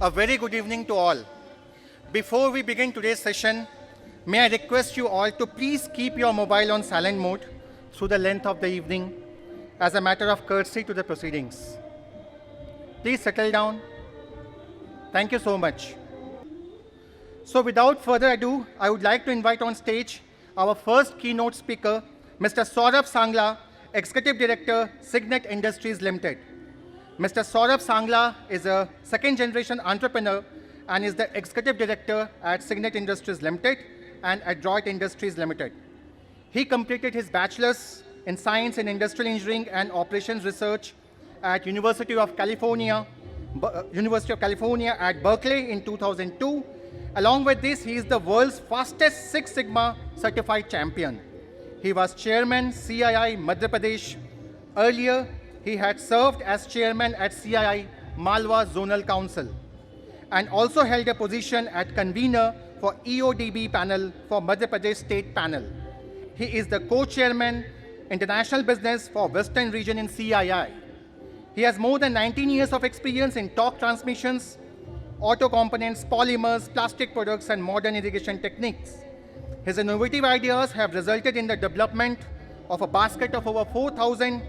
A very good evening to all. Before we begin today's session, may I request you all to please keep your mobile on silent mode through the length of the evening as a matter of courtesy to the proceedings. Please settle down. Thank you so much. So without further ado, I would like to invite on stage our first keynote speaker, Mr. Saurabh Sangla, Executive Director, Signet Industries Limited. Mr. Saurabh Sangla is a second-generation entrepreneur and is the Executive Director at Signet Industries Limited and Adroit Industries Limited. He completed his bachelor's in Science in Industrial Engineering and Operations Research at University of California at Berkeley in 2002. Along with this, he is the world's fastest Six Sigma certified champion. He was chairman CII Madhya Pradesh. Earlier, he had served as chairman at CII Malwa Zonal Council and also held a position at convener for EODB panel for Madhya Pradesh State Panel. He is the co-chairman International Business for Western Region in CII. He has more than 19 years of experience in torque transmissions, auto components, polymers, plastic products, and modern irrigation techniques. His innovative ideas have resulted in the development of a basket of over 4,000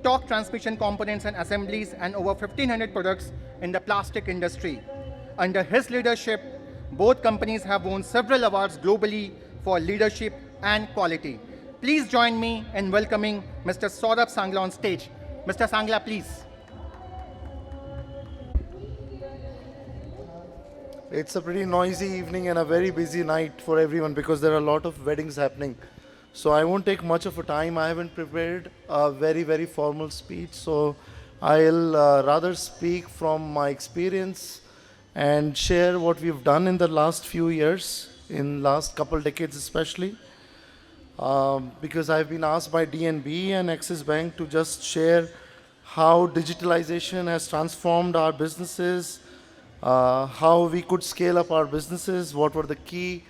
torque transmission components and assemblies and over 1,500 products in the plastic industry. Under his leadership, both companies have won several awards globally for leadership and quality. Please join me in welcoming Mr. Saurabh Sangla on stage. Mr. Sangla, please. It's a pretty noisy evening and a very busy night for everyone because there are a lot of weddings happening. So I won't take much of a time. I haven't prepared a very formal speech. So I'll rather speak from my experience and share what we've done in the last few years, in last couple decades especially. Because I've been asked by DNB and Axis Bank to just share how digitalization has transformed our businesses, how we could scale up our businesses, what were the key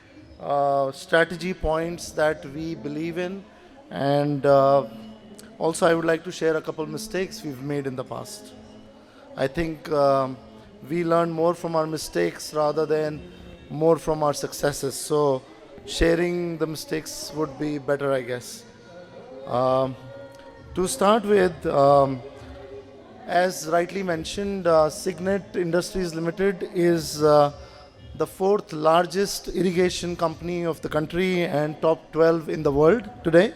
strategy points that we believe in, and also I would like to share a couple mistakes we've made in the past. I think we learn more from our mistakes rather than more from our successes. So sharing the mistakes would be better, I guess. To start with, as rightly mentioned, Signet Industries Limited is the fourth largest irrigation company of the country and top 12 in the world today.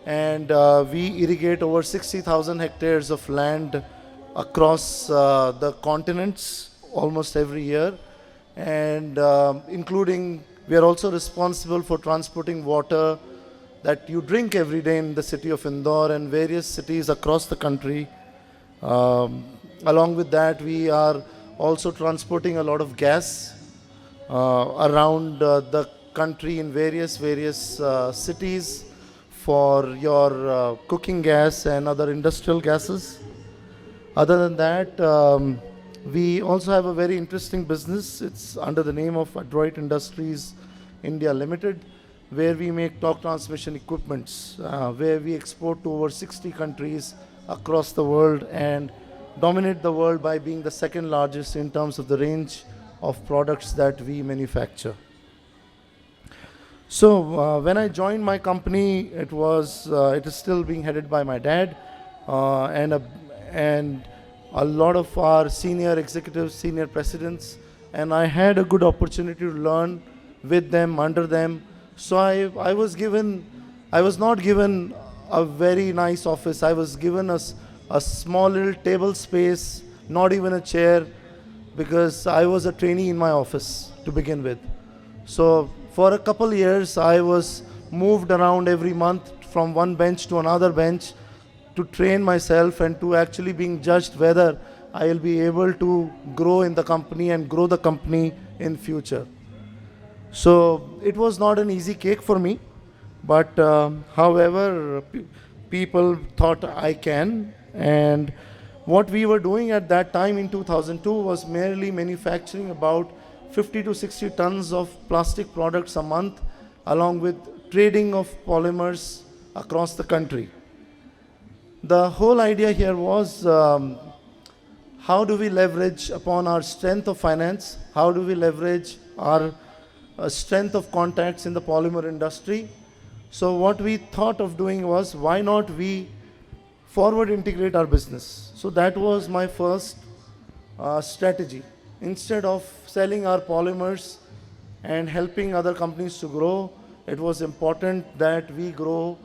And we irrigate over 60,000 hectares of land across the continents almost every year. And including, we are also responsible for transporting water that you drink every day in the city of Indore and various cities across the country. Along with that, we are also transporting a lot of gas around the country in various cities for your cooking gas and other industrial gases. Other than that, we also have a very interesting business. It's under the name of Adroit Industries India Limited, where we make torque transmission equipments, where we export to over 60 countries across the world and dominate the world by being the second largest in terms of the range of products that we manufacture. So when I joined my company, it is still being headed by my dad and a lot of our senior executives, senior presidents, and I had a good opportunity to learn with them, under them. So I was not given a very nice office. I was given a small little table space, not even a chair, because I was a trainee in my office to begin with. So for a couple years, I was moved around every month from one bench to another bench to train myself and to actually being judged whether I will be able to grow in the company and grow the company in future. So it was not an easy cake for me, but however, people thought I can. And what we were doing at that time in 2002 was merely manufacturing about 50 to 60 tons of plastic products a month, along with trading of polymers across the country. The whole idea here was how do we leverage upon our strength of finance? How do we leverage our strength of contacts in the polymer industry? So what we thought of doing was, why not we forward integrate our business? So that was my first strategy. Instead of selling our polymers and helping other companies to grow, it was important that we grow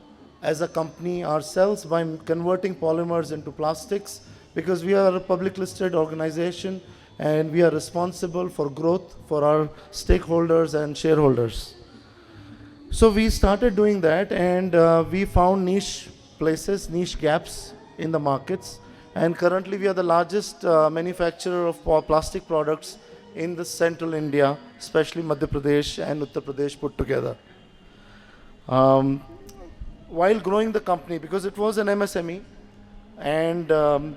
as a company ourselves by converting polymers into plastics, because we are a public listed organization and we are responsible for growth for our stakeholders and shareholders. So we started doing that, and we found niche places, niche gaps in the markets. And currently we are the largest manufacturer of plastic products in the central India, especially Madhya Pradesh and Uttar Pradesh put together. While growing the company, because it was an MSME, and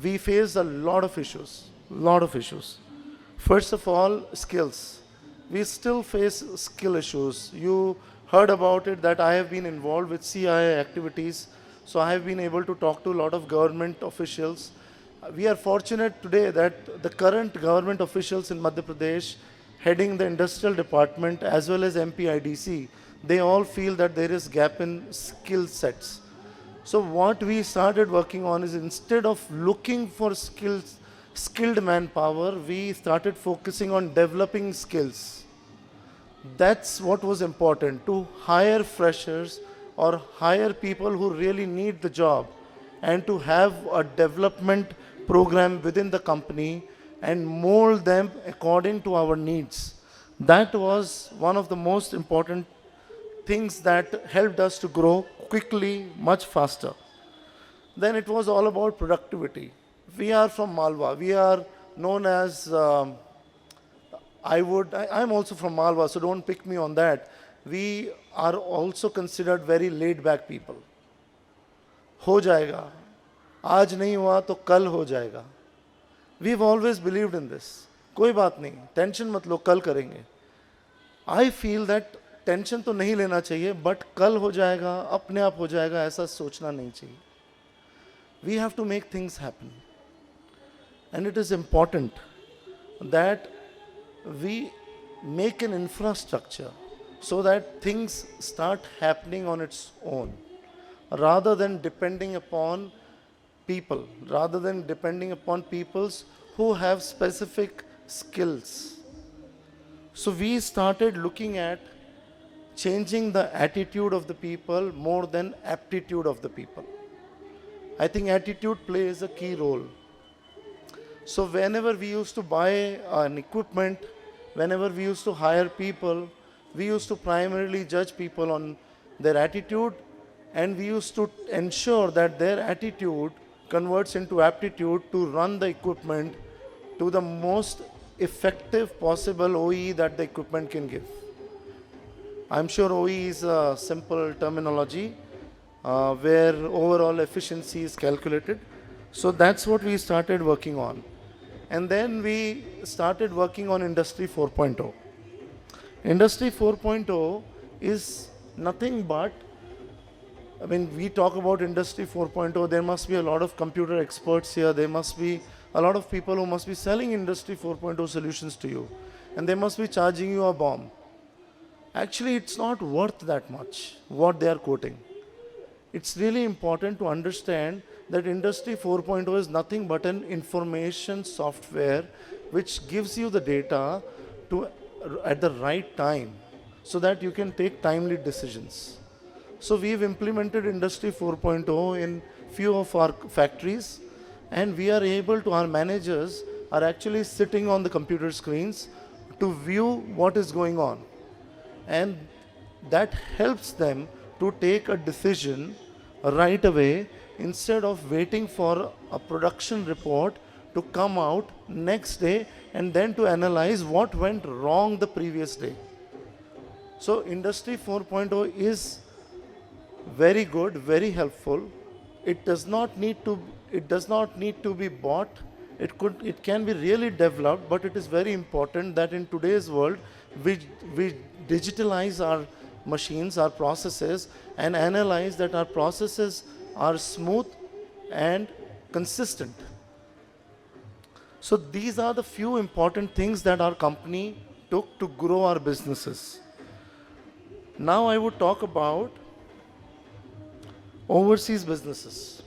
we faced a lot of issues. First of all, skills. We still face skill issues. You heard about it that I have been involved with CII activities, so I have been able to talk to a lot of government officials. We are fortunate today that the current government officials in Madhya Pradesh, heading the industrial department as well as MPIDC, they all feel that there is gap in skill sets. So what we started working on is, instead of looking for skilled manpower, we started focusing on developing skills. That's what was important, to hire freshers or hire people who really need the job, and to have a development program within the company and mold them according to our needs. That was one of the most important things that helped us to grow quickly, much faster. Then it was all about productivity. We are from Malwa. We are known as, I'm also from Malwa, so don't pick me on that. We are also considered very laid back people. हो जाएगा, आज नहीं हुआ तो कल हो जाएगा. We've always believed in this. कोई बात नहीं, टेंशन मत लो, कल करेंगे. I feel that टेंशन तो नहीं लेना चाहिए, बट कल हो जाएगा, अपने आप हो जाएगा, ऐसा सोचना नहीं चाहिए. We have to make things happen. And it is important that we make an infrastructure so that things start happening on its own, rather than depending upon people, who have specific skills. So we started looking at changing the attitude of the people more than aptitude of the people. I think attitude plays a key role. So whenever we used to buy an equipment, whenever we used to hire people, we used to primarily judge people on their attitude, and we used to ensure that their attitude converts into aptitude to run the equipment to the most effective possible OEE that the equipment can give. I'm sure OEE is a simple terminology where overall efficiency is calculated. So that's what we started working on. And then we started working on Industry 4.0. Industry 4.0 is nothing but, we talk about Industry 4.0, there must be a lot of computer experts here, there must be a lot of people who must be selling Industry 4.0 solutions to you, and they must be charging you a bomb. Actually, it's not worth that much, what they are quoting. It's really important to understand that Industry 4.0 is nothing but an information software which gives you the data at the right time so that you can take timely decisions. So we've implemented Industry 4.0 in few of our factories, and we are able to, our managers are actually sitting on the computer screens to view what is going on. And that helps them to take a decision right away, instead of waiting for a production report to come out next day and then to analyze what went wrong the previous day. So Industry 4.0 is very good, very helpful. It does not need to be bought. It can be really developed, but it is very important that in today's world we digitalize our machines, our processes, and analyze that our processes are smooth and consistent. So these are the few important things that our company took to grow our businesses. Now I would talk about overseas businesses.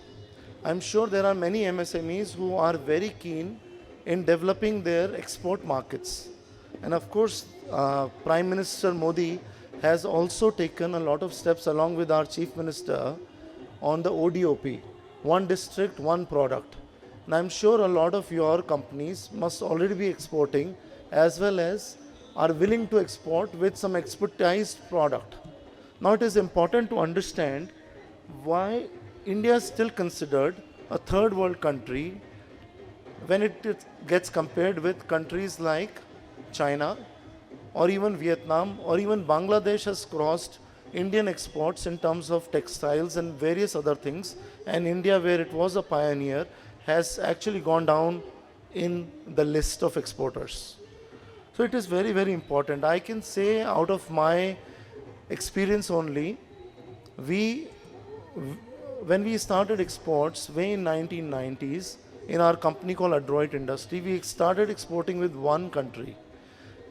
I'm sure there are many MSMEs who are very keen in developing their export markets. And of course, Prime Minister Modi has also taken a lot of steps along with our Chief Minister on the ODOP, one district, one product. And I'm sure a lot of your companies must already be exporting as well as are willing to export with some expertized product. Now it is important to understand why India is still considered a third world country when it gets compared with countries like China or even Vietnam or even Bangladesh has crossed Indian exports in terms of textiles and various other things, and India, where it was a pioneer, has actually gone down in the list of exporters. So it is very, very important. I can say out of my experience only, when we started exports way in 1990s in our company called Adroit Industry, we started exporting with one country.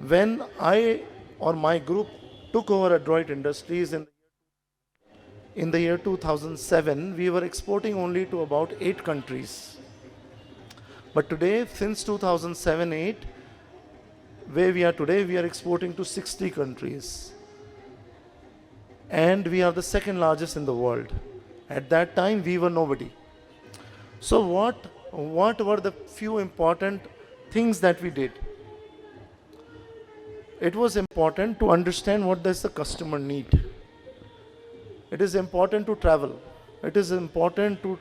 When I or my group took over Adroit Industries in the year 2007, we were exporting only to about 8 countries. But today, since 2007-8, where we are today, we are exporting to 60 countries. And we are the second largest in the world. At that time, we were nobody. So what were the few important things that we did? It was important to understand what does the customer need. It is important to travel. It is important to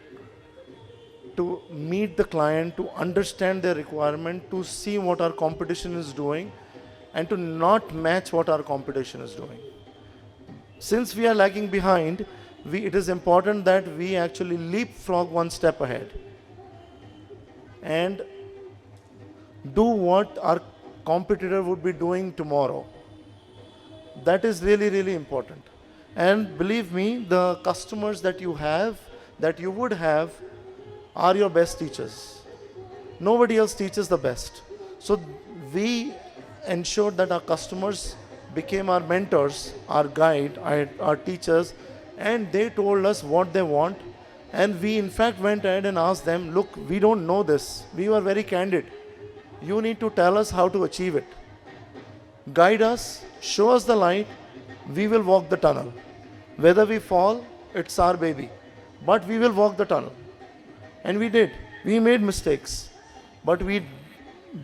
meet the client, to understand their requirement, to see what our competition is doing, and to not match what our competition is doing. Since we are lagging behind, it is important that we actually leapfrog one step ahead and do what our competitor would be doing tomorrow. That is really, really important. And believe me, the customers that you have, that you would have, are your best teachers. Nobody else teaches the best. So we ensured that our customers became our mentors, our guide, our teachers, and they told us what they want. And we in fact went ahead and asked them, look, we don't know this. We were very candid. You need to tell us how to achieve it. Guide us, show us the light, we will walk the tunnel. Whether we fall, it's our baby. But we will walk the tunnel. And we did. We made mistakes. But we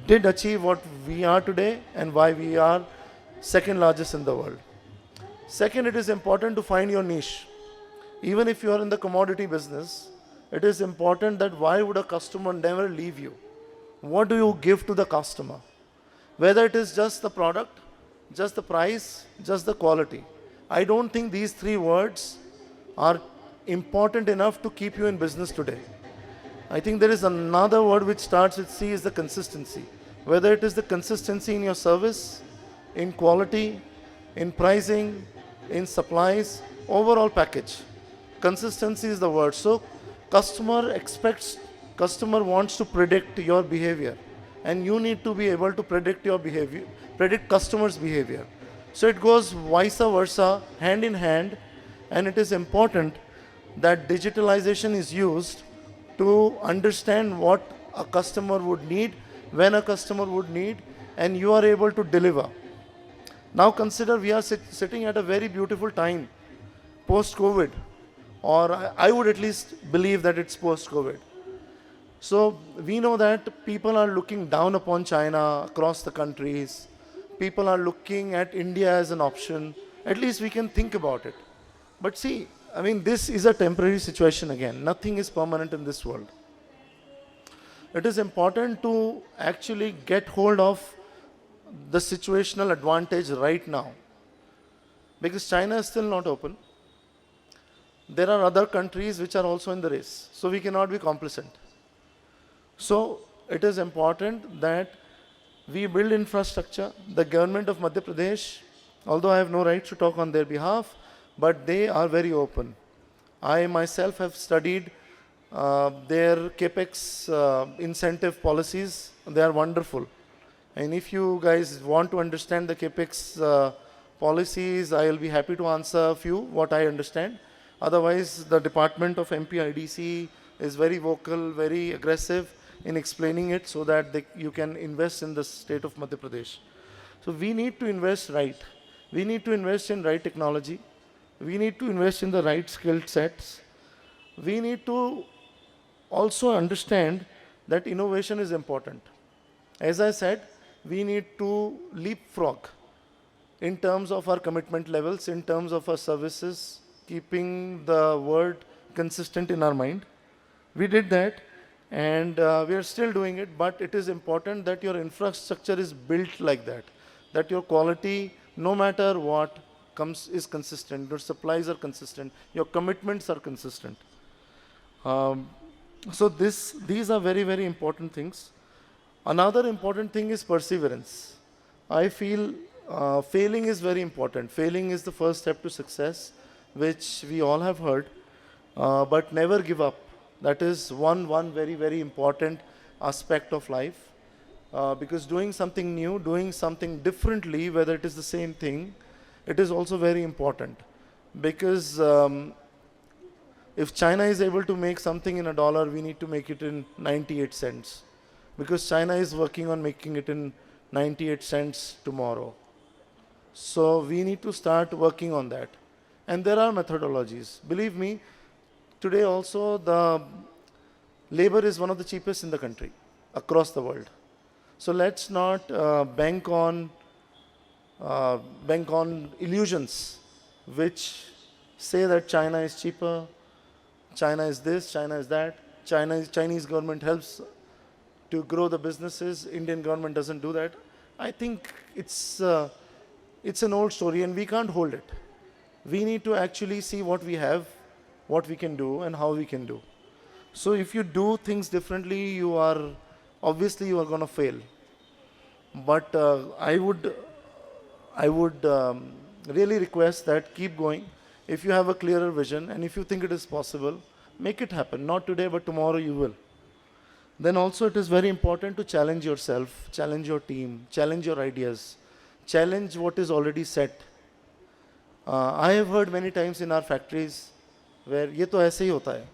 did achieve what we are today and why we are second largest in the world. Second, it is important to find your niche. Even if you are in the commodity business, it is important that why would a customer never leave you? What do you give to the customer? Whether it is just the product, just the price, just the quality. I don't think these 3 words are important enough to keep you in business today. I think there is another word which starts with C, is the consistency. Whether it is the consistency in your service, in quality, in pricing, in supplies, overall package. Consistency is the word. So customer wants to predict your behavior, and you need to be able to predict your behavior, predict customers' behavior. So it goes vice versa, hand in hand, and it is important that digitalization is used to understand what a customer would need, when a customer would need, and you are able to deliver. Now consider we are sitting at a very beautiful time, post-COVID, or I would at least believe that it's post-COVID. So we know that people are looking down upon China across the countries. People are looking at India as an option. At least we can think about it. But see, I mean, this is a temporary situation again. Nothing is permanent in this world. It is important to actually get hold of the situational advantage right now. Because China is still not open. There are other countries which are also in the race. So we cannot be complacent. So it is important that we build infrastructure. The government of Madhya Pradesh, although I have no right to talk on their behalf, but they are very open. I myself have studied Their capex incentive policies, they are wonderful. And if you guys want to understand the capex policies, I will be happy to answer a few what I understand. Otherwise, the Department of MPIDC is very vocal, very aggressive in explaining it so that you can invest in the state of Madhya Pradesh. So we need to invest right. We need to invest in right technology. We need to invest in the right skill sets. We need to also understand that innovation is important. As I said, we need to leapfrog in terms of our commitment levels, in terms of our services, keeping the word consistent in our mind. We did that, and we are still doing it, but it is important that your infrastructure is built like that your quality, no matter what, is consistent, your supplies are consistent, your commitments are consistent. Um, so these are very, very important things. Another important thing is perseverance. I feel failing is very important. Failing is the first step to success, which we all have heard, but never give up. That is one very, very important aspect of life. Because doing something new, doing something differently, whether it is the same thing, it is also very important. Because if China is able to make something in $1, we need to make it in 98 cents. Because China is working on making it in 98 cents tomorrow. So we need to start working on that. And there are methodologies. Believe me, today also the labor is one of the cheapest in the country, across the world. So let's not bank on illusions which say that China is cheaper, China is this, China is that, Chinese government helps to grow the businesses, Indian government doesn't do that. I think it's an old story and we can't hold it. We need to actually see what we have, what we can do and how we can do. So if you do things differently, obviously you are going to fail. But I would really request that keep going. If you have a clearer vision and if you think it is possible, make it happen. Not today, but tomorrow you will. Then also it is very important to challenge yourself, challenge your team, challenge your ideas, challenge what is already set. I have heard many times in our factories where ये तो ऐसे ही होता है,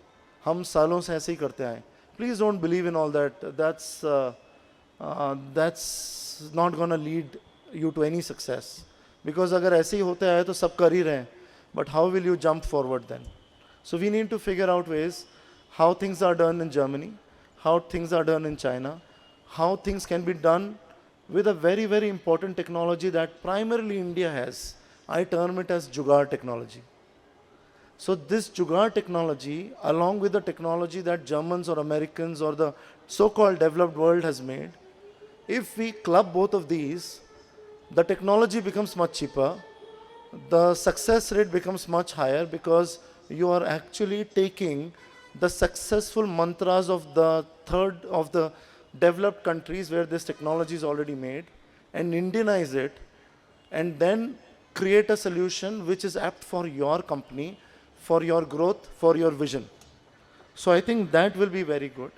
हम सालों से ऐसे ही करते आए. Please don't believe in all that. That's not going to lead you to any success. Because अगर ऐसे ही होते आए तो सब कर ही रहे हैं. But how will you jump forward then? So we need to figure out ways how things are done in Germany, how things are done in China, how things can be done with a very, very important technology that primarily India has. I term it as Jugaad technology. So this Jugaad technology, along with the technology that Germans or Americans or the so-called developed world has made, if we club both of these, the technology becomes much cheaper, the success rate becomes much higher because you are actually taking the successful mantras of the third of the developed countries where this technology is already made and Indianize it and then create a solution which is apt for your company, for your growth, for your vision. So I think that will be very good.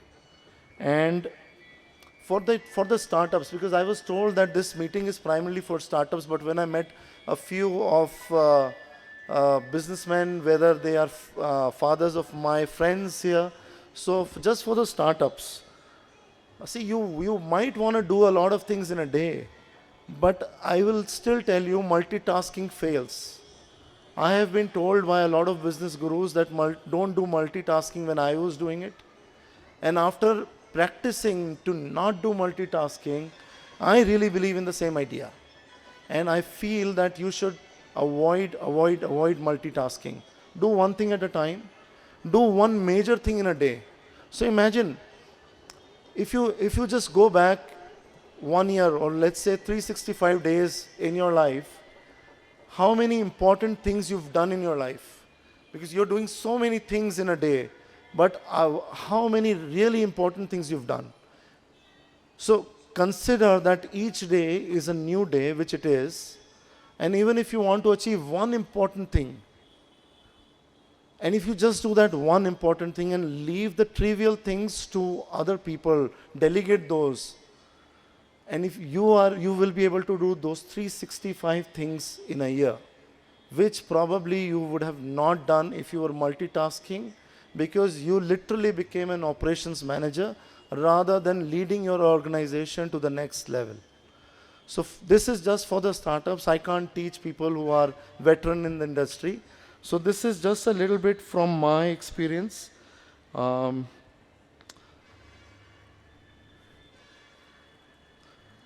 And for the startups, because I was told that this meeting is primarily for startups, but when I met a few of businessmen, whether they are fathers of my friends here, so just for the startups, see, you might want to do a lot of things in a day, but I will still tell you multitasking fails. I have been told by a lot of business gurus that don't do multitasking when I was doing it. And after practicing to not do multitasking, I really believe in the same idea. And I feel that you should avoid multitasking. Do one thing at a time. Do one major thing in a day. So imagine, if you just go back 1 year or let's say 365 days in your life, how many important things you've done in your life. Because you're doing so many things in a day, but how many really important things you've done. So consider that each day is a new day, which it is, and even if you want to achieve one important thing, And if you just do that one important thing and leave the trivial things to other people, delegate those, and if you will be able to do those 365 things in a year, which probably you would have not done if you were multitasking, because you literally became an operations manager rather than leading your organization to the next level. So this is just for the startups. I can't teach people who are veteran in the industry. So this is just a little bit from my experience.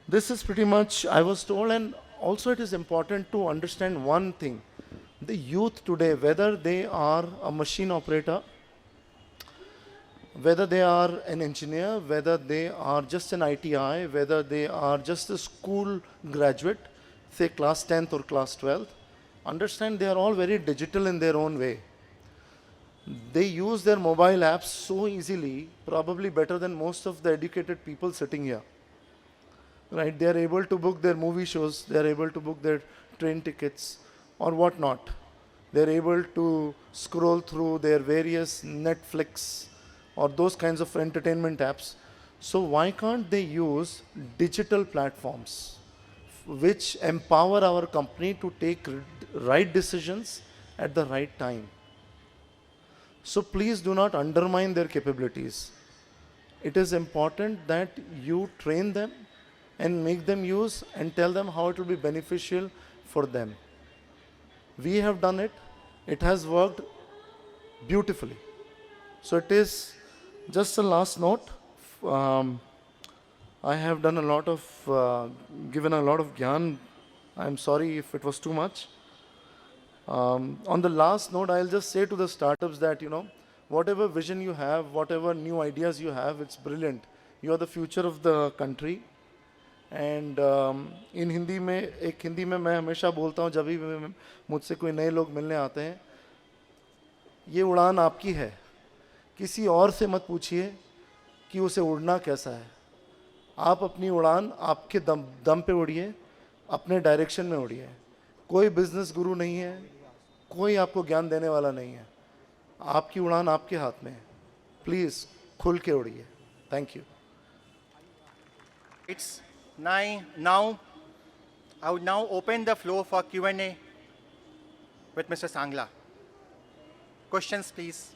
This is pretty much I was told, and also it is important to understand one thing. The youth today, whether they are a machine operator, whether they are an engineer, whether they are just an ITI, whether they are just a school graduate, say class 10th or class 12th, understand they are all very digital in their own way. They use their mobile apps so easily, probably better than most of the educated people sitting here. Right? They are able to book their movie shows, they are able to book their train tickets or whatnot. They are able to scroll through their various Netflix or those kinds of entertainment apps. So why can't they use digital platforms which empower our company to take right decisions at the right time? So please do not undermine their capabilities. It is important that you train them and make them use and tell them how it will be beneficial for them. We have done it. It has worked beautifully. So it is just a last note. I have done a lot of, given a lot of gyan. I'm sorry if it was too much. On the last note, I'll just say to the startups that, whatever vision you have, whatever new ideas you have, it's brilliant. You are the future of the country. And in Hindi में मैं हमेशा बोलता हूँ जब भी मुझसे कोई नए लोग मिलने आते हैं, ये उड़ान आपकी है, किसी और से मत पूछिए कि उसे उड़ना कैसा है. आप अपनी उड़ान आपके दम पे उड़िए, अपने डायरेक्शन में उड़िए. कोई बिजनेस गुरु नहीं है, कोई आपको ज्ञान देने वाला नहीं है. आपकी उड़ान आपके हाथ में है. प्लीज़ खुल के उड़िए. Thank you. It's now, I would now open the floor for Q&A with Mr. Sangla. Questions, please.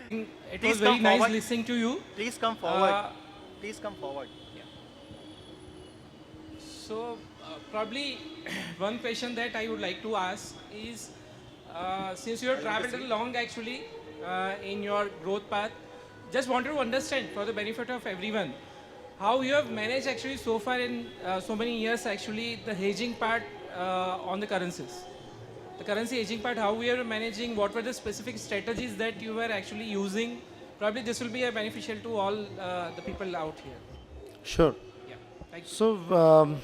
It Please was very come nice forward. listening to you. Please come forward. Please come forward. So, probably one question that I would like to ask is, since you have traveled along actually in your growth path, just wanted to understand for the benefit of everyone, how you have managed actually so far in so many years actually the hedging part on the currencies. The currency hedging part, how we are managing, what were the specific strategies that you were actually using? Probably this will be beneficial to all the people out here. Sure. Yeah. Thank you. So,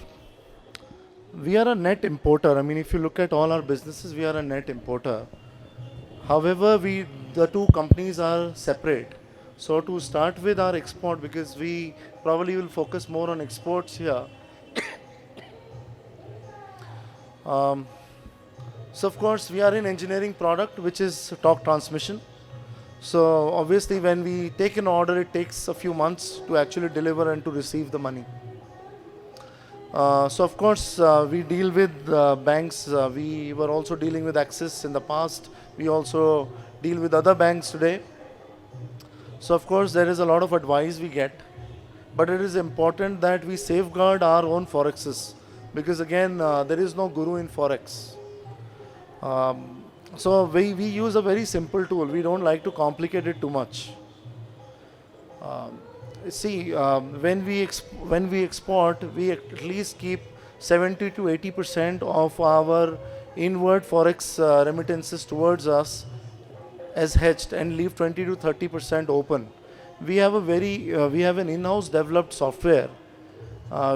we are a net importer. I mean, if you look at all our businesses, we are a net importer. However, the two companies are separate. So to start with our export, because we probably will focus more on exports here. So of course, we are in engineering product, which is torque transmission. So obviously, when we take an order, it takes a few months to actually deliver and to receive the money. So of course, we deal with banks. We were also dealing with Axis in the past. We also deal with other banks today. So of course, there is a lot of advice we get. But it is important that we safeguard our own forexes. Because again, there is no guru in forex. So we use a very simple tool. We don't like to complicate it too much. See, when we export, we at least keep 70 to 80% of our inward forex remittances towards us as hedged and leave 20 to 30% open. We have an in-house developed software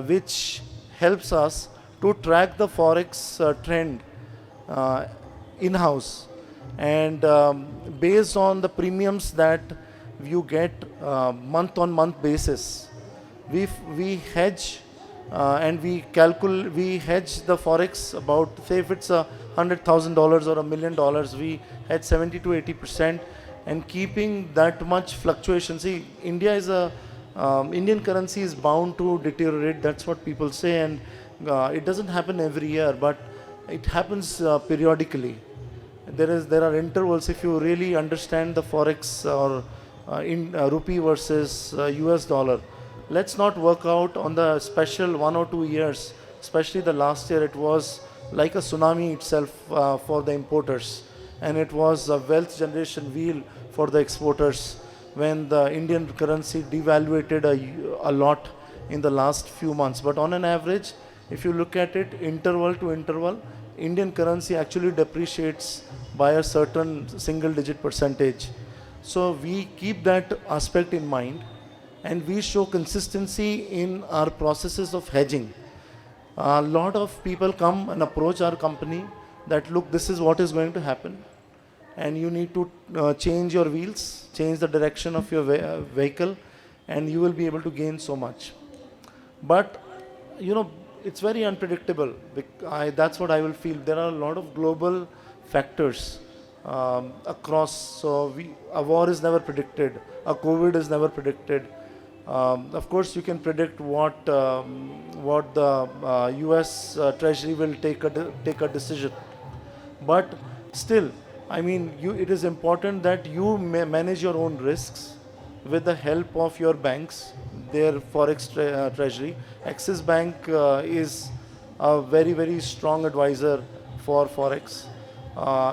which helps us to track the forex trend in-house, and based on the premiums that you get month on month basis, we hedge and we hedge the forex about, say if it's $100,000 or $1 million, we hedge 70 to 80%, and keeping that much fluctuation. See, Indian currency is bound to deteriorate. That's what people say, and it doesn't happen every year, but it happens periodically. There are intervals. If you really understand the forex or in rupee versus US dollar, let's not work out on the special 1 or 2 years. Especially the last year, it was like a tsunami itself for the importers, and it was a wealth generation wheel for the exporters when the Indian currency devaluated a lot in the last few months. But on an average, if you look at it interval to interval, Indian currency actually depreciates by a certain single digit percentage. So we keep that aspect in mind, and we show consistency in our processes of hedging. A lot of people come and approach our company that, look, this is what is going to happen, and you need to change your wheels, change the direction of your vehicle, and you will be able to gain so much. But it's very unpredictable. That's what I will feel. There are a lot of global factors across. So a war is never predicted. A COVID is never predicted. Of course, you can predict what the U.S. Treasury will take a decision. But still, I mean, it is important that you manage your own risks with the help of your banks, their forex treasury. Axis Bank is a very, very strong advisor for forex.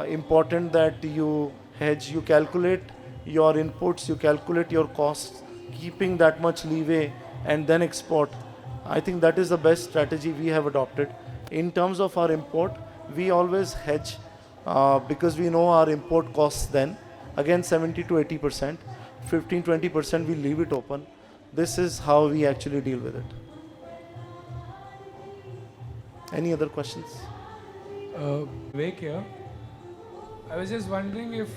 Important that you hedge, you calculate your inputs, you calculate your costs, keeping that much leeway, and then export. I think that is the best strategy we have adopted. In terms of our import, we always hedge because we know our import costs then. Again, 70 to 80%, 15-20% we leave it open. This is how we actually deal with it. Any other questions? Vivek here. I was just wondering if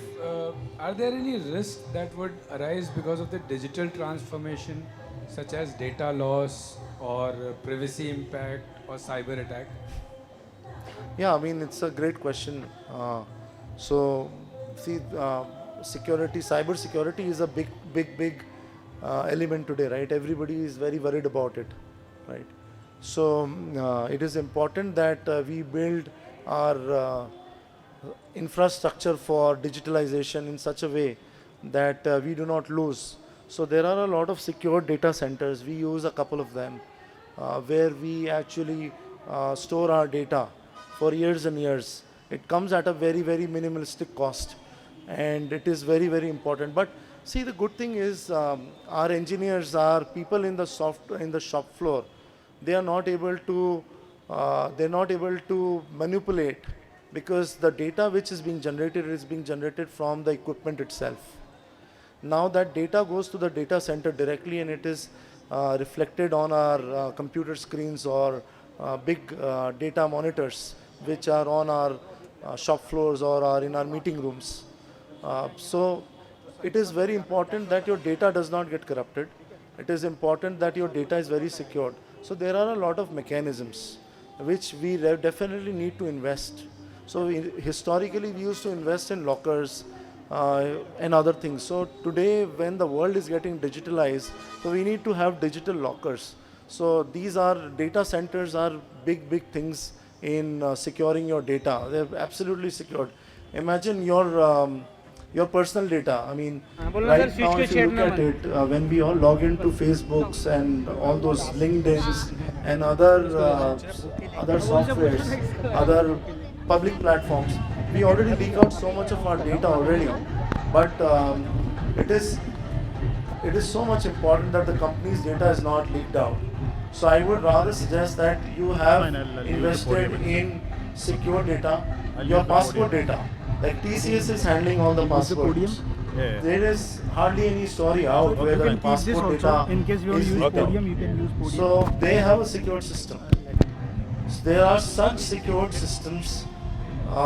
are there any risks that would arise because of the digital transformation, such as data loss or privacy impact or cyber attack? Yeah, I mean, it's a great question. See, security, cyber security is a big element today, right? Everybody is very worried about it, right? So it is important that we build our infrastructure for digitalization in such a way that we do not lose. So there are a lot of secure data centers. We use a couple of them where we actually store our data for years and years. It comes at a very, very minimalistic cost, and it is very, very important. But see, the good thing is our engineers, our people in the shop floor, they are not able to manipulate, because the data which is being generated from the equipment itself. Now that data goes to the data center directly, and it is reflected on our computer screens or big data monitors which are on our shop floors or are in our meeting rooms. So it is very important that your data does not get corrupted. It is important that your data is very secured. So there are a lot of mechanisms which we definitely need to invest. So historically we used to invest in lockers and other things. So today, when the world is getting digitalized, so we need to have digital lockers. So these are data centers are big things in securing your data. They're absolutely secured. Imagine your personal data. I mean, right now if you look at it, when we all log into Facebooks and all those LinkedIns and other softwares, other public platforms, we already leak out so much of our data already. But it is so much important that the company's data is not leaked out. So I would rather suggest that you have invested in secure data, your passport data. Like TCS is handling all the passports. There is hardly any story out where the passport data is leaked out. So they have a secure system. So there are such secured systems.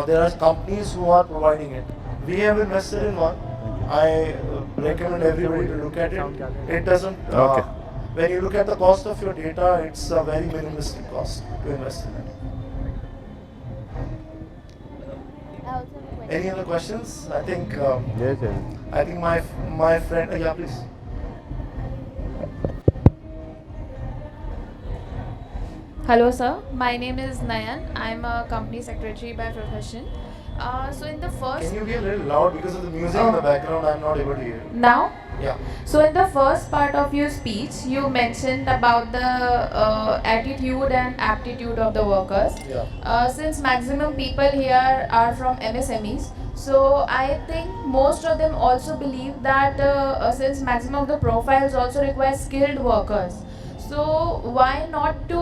There are companies who are providing it. We have invested in one. I recommend everybody to look at it. It doesn't. when you look at the cost of your data, it's a very minimalistic cost to invest in it. Any other questions? I think Yes, yes. I think my friend, yeah, please. Hello, sir. My name is Nayan. I'm a company secretary by profession. So in the first Can you be a little loud because of the music in the background? I'm not able to hear. now, Yeah. so in the first part of your speech, you mentioned about the attitude and aptitude of the workers. Yeah. Since maximum people here are from MSMEs, so I think most of them also believe that since maximum of the profiles also require skilled workers, so why not to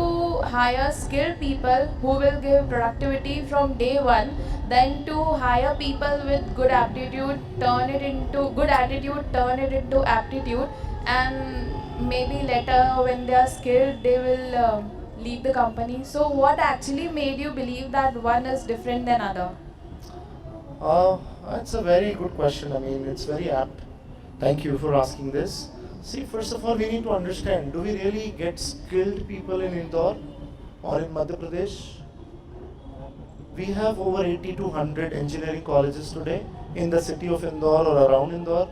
hire skilled people who will give productivity from day one, then to hire people with good aptitude, turn it into good attitude, turn it into aptitude, and maybe later when they are skilled, they will leave the company. So what actually made you believe that one is different than other? That's a very good question. I mean, it's very apt. Thank you for asking this. See, first of all, we need to understand, do we really get skilled people in Indore or in Madhya Pradesh? We have over 80 to 100 engineering colleges today in the city of Indore or around Indore.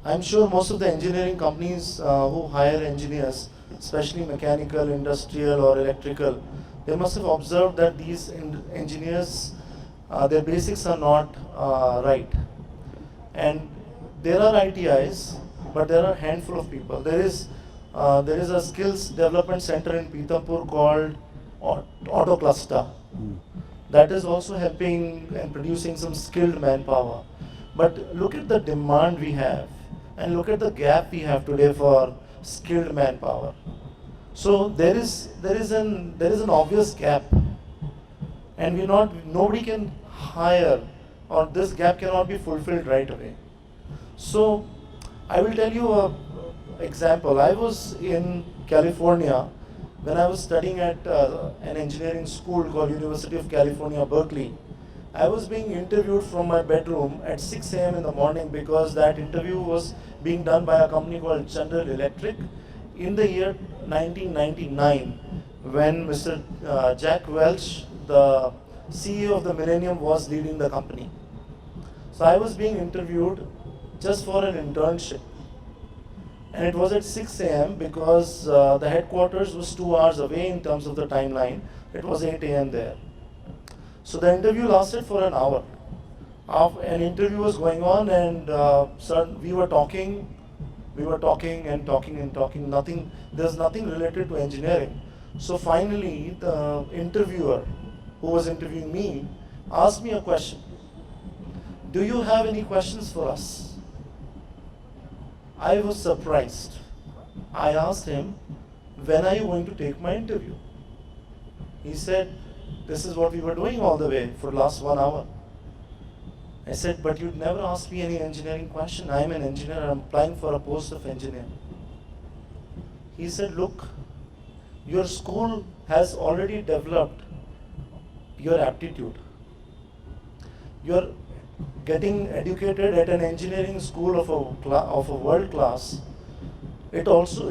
I'm sure most of the engineering companies who hire engineers, especially mechanical, industrial, or electrical, they must have observed that these engineers, their basics are not right. And there are ITIs, but there are a handful of people. There is a skills development center in Pithampur called Auto Cluster. That is also helping and producing some skilled manpower. But look at the demand we have, and look at the gap we have today for skilled manpower. So there is an obvious gap, and nobody can hire, or this gap cannot be fulfilled right away. So I will tell you an example. I was in California when I was studying at an engineering school called University of California, Berkeley. I was being interviewed from my bedroom at 6 a.m. in the morning because that interview was being done by a company called General Electric in the year 1999, when Mr. Jack Welch, the CEO of the Millennium, was leading the company. So I was being interviewed just for an internship. And it was at 6 a.m. because the headquarters was 2 hours away in terms of the timeline. It was 8 a.m. there. So the interview lasted for an hour. An interview was going on, and we were talking and talking. There's nothing related to engineering. So finally, the interviewer who was interviewing me asked me a question. Do you have any questions for us? I was surprised. I asked him, when are you going to take my interview? He said, this is what we were doing all the way for the last 1 hour. I said, but you'd never asked me any engineering question. I'm an engineer, I'm applying for a post of engineer. He said, look, your school has already developed your aptitude. You're getting educated at an engineering school of a world class. It also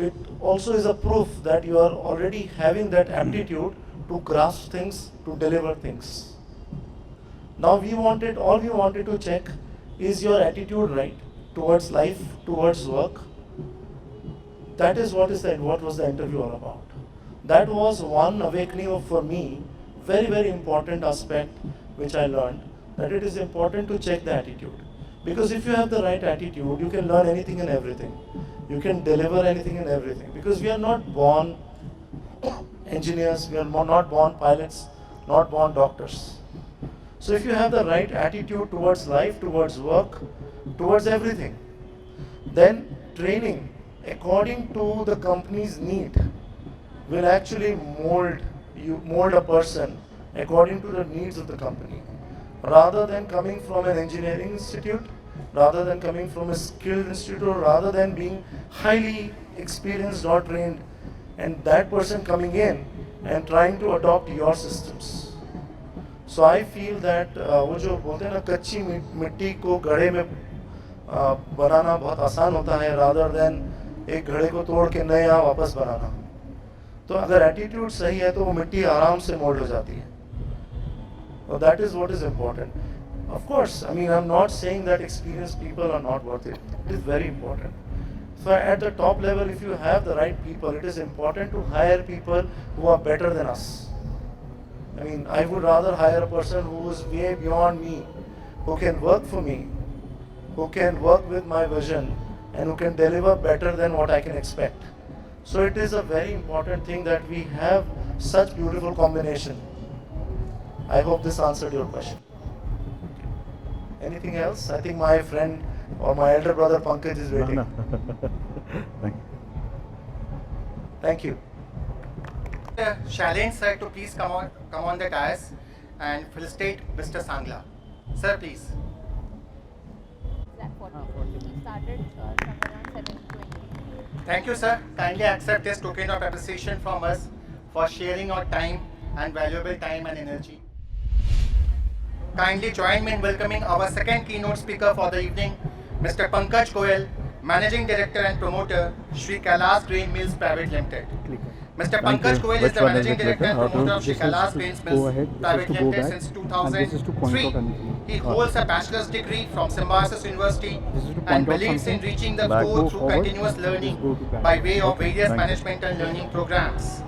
is a proof that you are already having that aptitude to grasp things, to deliver things. Now all we wanted to check is your attitude right towards life, towards work. That is what was the interview all about. That was one awakening for me, very, very important aspect which I learned, that it is important to check the attitude. Because if you have the right attitude, you can learn anything and everything. You can deliver anything and everything. Because we are not born engineers, we are not born pilots, not born doctors. So if you have the right attitude towards life, towards work, towards everything, then training according to the company's need will actually mold a person according to the needs of the company. Rather than coming from an engineering institute, rather than coming from a skilled institute, or rather than being highly experienced or trained, and that person coming in and trying to adopt your systems. So I feel that वो जो बोलते हैं ना कच्ची मिट्टी को घड़े में बनाना बहुत आसान होता है rather than एक घड़े को तोड़ के नया वापस बनाना. तो अगर एटीट्यूड सही है तो वो मिट्टी आराम से मोल्ड हो जाती है. So that is what is important. Of course, I mean, I'm not saying that experienced people are not worth it. It is very important. So at the top level, if you have the right people, it is important to hire people who are better than us. I mean, I would rather hire a person who is way beyond me, who can work for me, who can work with my vision, and who can deliver better than what I can expect. So it is a very important thing that we have such beautiful combination. I hope this answered your question. Anything else? I think my friend or my elder brother Pankaj is waiting. No. Thank you. Thank you. Challenge sir to please come on the dais and felicitate Mr. Sangla. Sir, please. Exact 40. He started somewhere around 7:20. Thank you, sir. Kindly accept this token of appreciation from us for sharing your time and valuable time and energy. Kindly join me in welcoming our second keynote speaker for the evening, Mr. Pankaj Goyal, Managing Director and Promoter, Shri Kailas Grain Mills Private Limited. Mr. Pankaj Goyal is the Managing Director and Promoter of Shri Kailas Grain Mills Private Limited since 2003. He holds a bachelor's degree from Symbiosis University and believes in reaching the goal through continuous learning by way of various management and learning programs,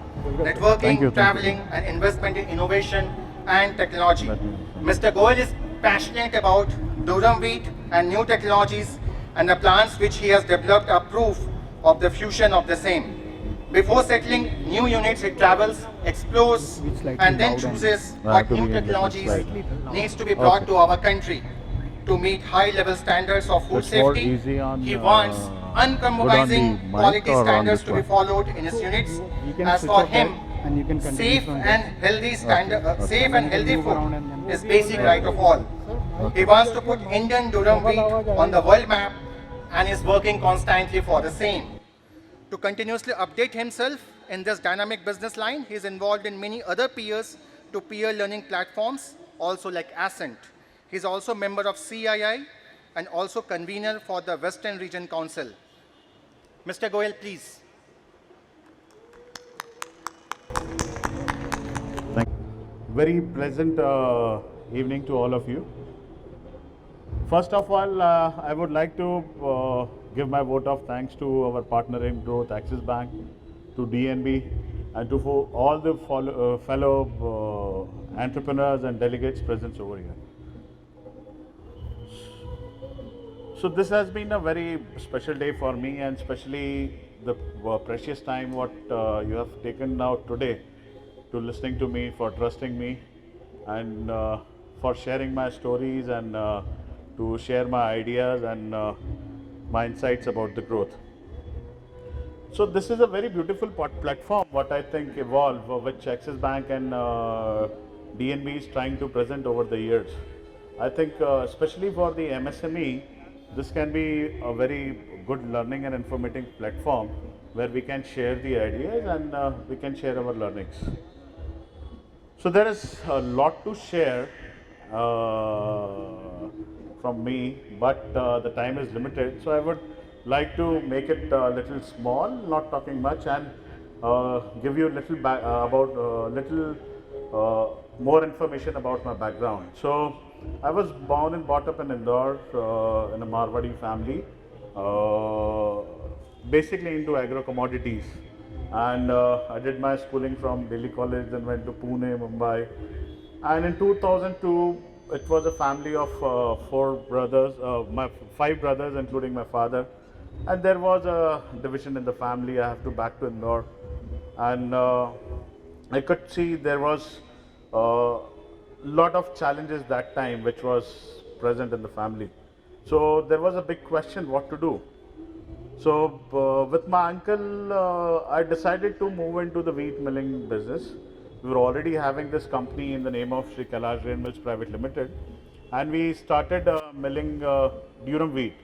networking, traveling, and investment in innovation and technology. Mr. Goyal is passionate about durum wheat and new technologies, and the plants which he has developed are proof of the fusion of the same. Before settling new units, he travels, explores, and then chooses what new technologies needs to be brought to our country to meet high-level standards of food safety. He wants uncompromising quality standards to be followed in his units. As for him, safe and healthy food is basic right of all. He wants to put Indian durum wheat on the world map and is working constantly for the same. To continuously update himself in this dynamic business line, he is involved in many other peer-to-peer learning platforms, also like Ascent. He is also member of CII and also convener for the Western Region Council. Mr. Goyal, please. Thank you. Very pleasant evening to all of you. First of all, I would like to give my vote of thanks to our partner in growth, Axis Bank, to DNB, and to all the fellow entrepreneurs and delegates present over here. So this has been a very special day for me, and especially the precious time what you have taken out today to listening to me, for trusting me, and for sharing my stories, and to share my ideas and my insights about the growth. So this is a very beautiful platform what I think evolve, which Axis Bank and DNB is trying to present over the years. I think especially for the MSME, this can be a very good learning and informative platform where we can share the ideas and we can share our learnings. So there is a lot to share from me, but the time is limited, so I would like to make it a little small, not talking much, and give you a little more information about my background. So I was born and brought up in Indore in a Marwadi family, basically into agro commodities, and I did my schooling from Delhi College, then went to Pune, Mumbai, and in 2002 it was a family of 5 brothers including my father, and there was a division in the family. I have to back to Indore, and I could see there was lot of challenges that time which was present in the family. So there was a big question what to do. So with my uncle, I decided to move into the wheat milling business. We were already having this company in the name of Shri Kailas Grain Mills Private Limited, and we started milling durum wheat.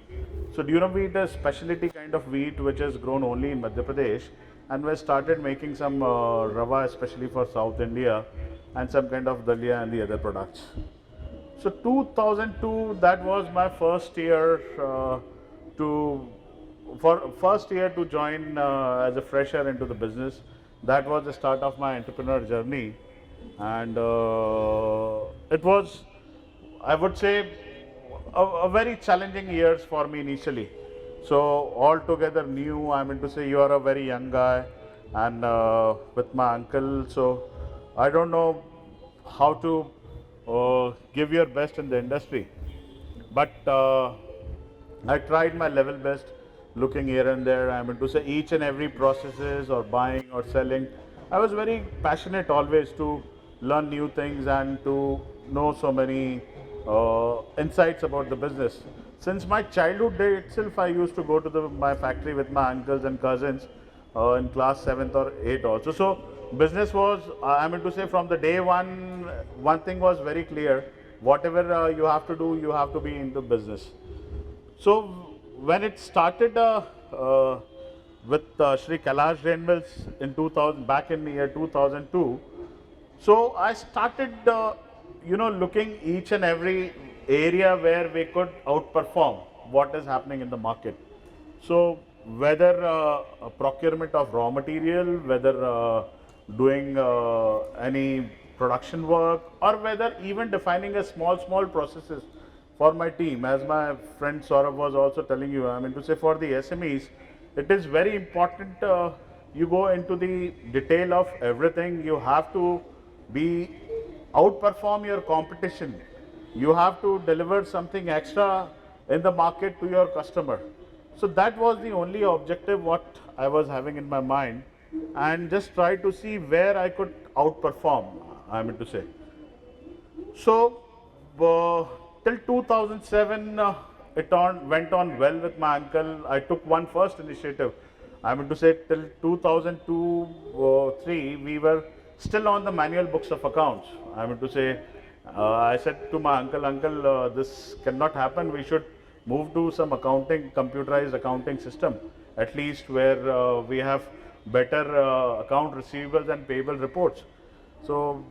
So durum wheat is specialty kind of wheat which is grown only in Madhya Pradesh, and we started making some rava especially for South India, and some kind of dalia and the other products. So 2002, that was my first year to for first year to join as a fresher into the business. That was the start of my entrepreneur journey, and it was, I would say, a very challenging years for me initially. So altogether new, I mean to say, you are a very young guy, and with my uncle, so I don't know how to give your best in the industry. But I tried my level best, looking here and there. I mean to say each and every processes or buying or selling. I was very passionate always to learn new things and to know so many insights about the business. Since my childhood day itself, I used to go to my factory with my uncles and cousins in class 7th or 8th also. So business was, I mean to say, from the day one thing was very clear. Whatever you have to do, you have to be into business. So when it started with Shri Kailash Grain Mills in 2000, back in the year 2002, so I started, looking each and every area where we could outperform what is happening in the market. So whether a procurement of raw material, whether doing any production work, or whether even defining a small processes for my team. As my friend Saurabh was also telling you, I mean to say, for the SMEs, it is very important you go into the detail of everything. You have to be outperform your competition. You have to deliver something extra in the market to your customer. So that was the only objective what I was having in my mind, and just try to see where I could outperform, I mean to say. So till 2007, went on well with my uncle. I took one first initiative. I mean to say, till 2002, 3, we were still on the manual books of accounts. I mean to say, I said to my uncle, this cannot happen. We should move to some computerized accounting system, at least where we have better account receivables and payable reports. So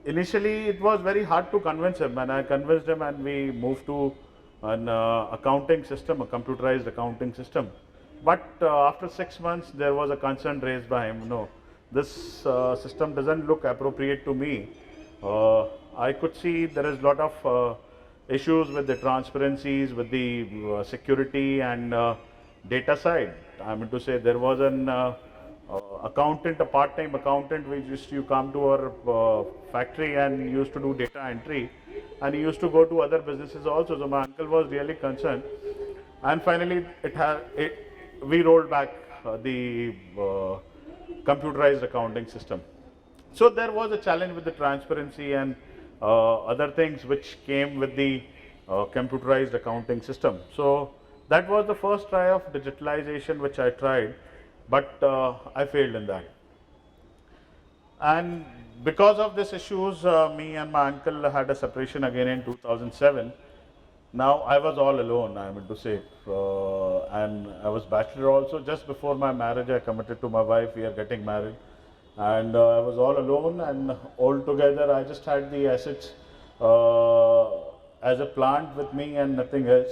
initially it was very hard to convince him, and I convinced him, and we moved to an accounting system, a computerized accounting system. But after 6 months, there was a concern raised by him. No, this system doesn't look appropriate to me. I could see there is a lot of issues with the transparencies, with the security and data side. I mean to say, there was an accountant, a part-time accountant, which used to come to our factory and used to do data entry, and he used to go to other businesses also. So my uncle was really concerned, and finally we rolled back the computerized accounting system. So there was a challenge with the transparency and other things which came with the computerized accounting system. So that was the first try of digitalization which I tried, but I failed in that. And because of these issues, me and my uncle had a separation again in 2007. Now I was all alone, I mean to say, and I was bachelor also. Just before my marriage, I committed to my wife. We are getting married, and I was all alone, and altogether I just had the assets as a plant with me and nothing else.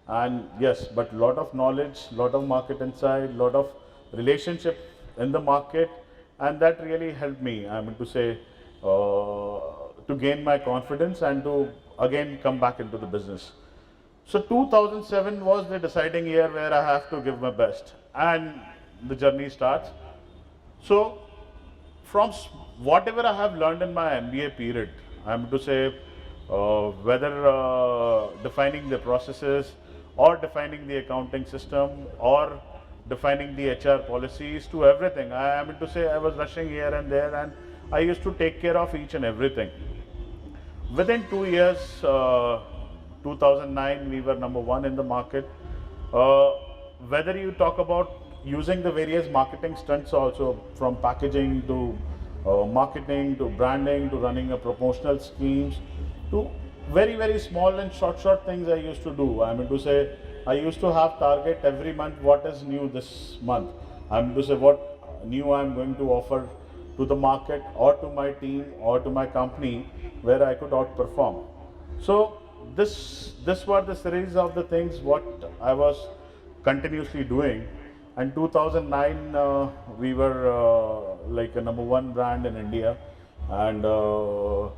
And yes, but lot of knowledge, lot of market insight, lot of relationship in the market, and that really helped me, I mean to say, to gain my confidence and to again come back into the business. So 2007 was the deciding year where I have to give my best, and the journey starts. So from whatever I have learned in my MBA period, I am to say, whether defining the processes or defining the accounting system or defining the HR policies, to everything, I am to say, I was rushing here and there, and I used to take care of each and everything. Within 2 years, 2009, we were number one in the market. Whether you talk about using the various marketing stunts also, from packaging to marketing to branding to running a promotional schemes, to very small and short things I used to do. I mean to say, I used to have target every month, what is new this month. I mean to say, what new I am going to offer to the market or to my team or to my company, where I could outperform. So this were the series of the things what I was continuously doing. And 2009 we were like a number one brand in India, and so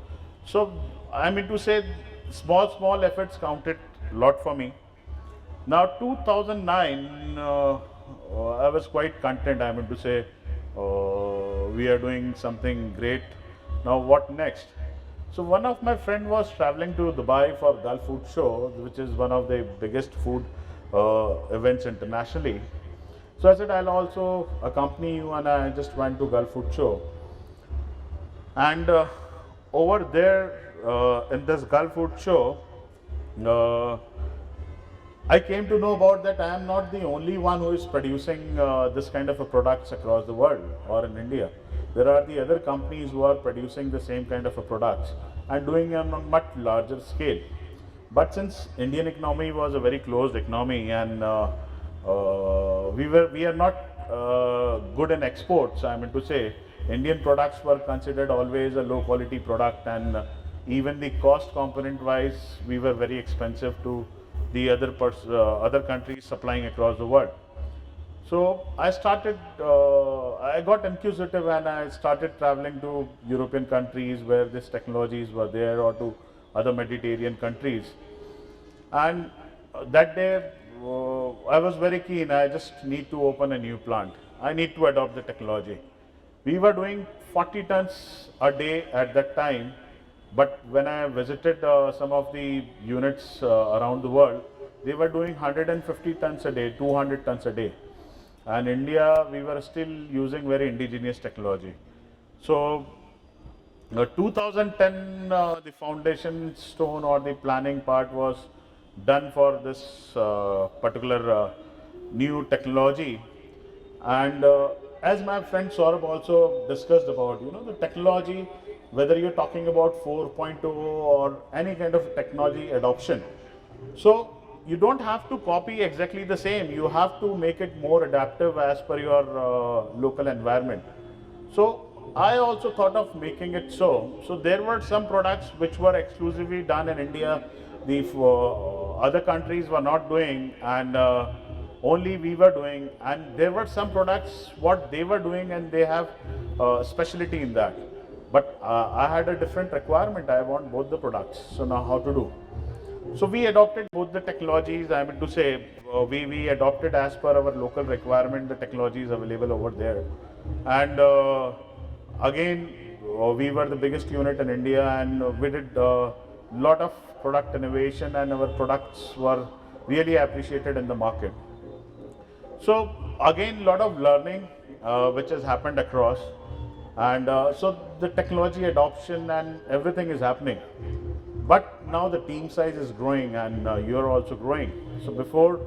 I mean to say small efforts counted a lot for me. Now 2009, I was quite content. I mean to say, we are doing something great. Now what next? So one of my friend was traveling to Dubai for Gulf Food Show, which is one of the biggest food events internationally. So I said I'll also accompany you, and I just went to Gulf Food Show. And over there in this Gulf Food Show, uh, I came to know about that I am not the only one who is producing this kind of a products across the world or in India. There are the other companies who are producing the same kind of a products and doing it on a much larger scale. But since Indian economy was a very closed economy, and we are not good in exports, I mean to say, Indian products were considered always a low quality product, and even the cost component wise, we were very expensive to the other countries supplying across the world. So I got inquisitive, and I started traveling to European countries where these technologies were there, or to other Mediterranean countries. And that day, I was very keen. I just need to open a new plant. I need to adopt the technology. We were doing 40 tons a day at that time, but when I visited some of the units around the world, they were doing 150 tons a day, 200 tons a day. And India, we were still using very indigenous technology. So 2010, the foundation stone or the planning part was done for this particular new technology. And as my friend Saurabh also discussed about, the technology, whether you're talking about 4.0 or any kind of technology adoption. So you don't have to copy exactly the same. You have to make it more adaptive as per your local environment. So I also thought of making it so. So there were some products which were exclusively done in India. The other countries were not doing, and only we were doing. And there were some products what they were doing, and they have specialty in that. But I had a different requirement. I want both the products. So now how to do? So we adopted both the technologies. I mean to say, we adopted as per our local requirement the technologies available over there. And again, we were the biggest unit in India, and we did a lot of product innovation, and our products were really appreciated in the market. So again, lot of learning which has happened across, and so the technology adoption and everything is happening. But now the team size is growing, and you're also growing. So before,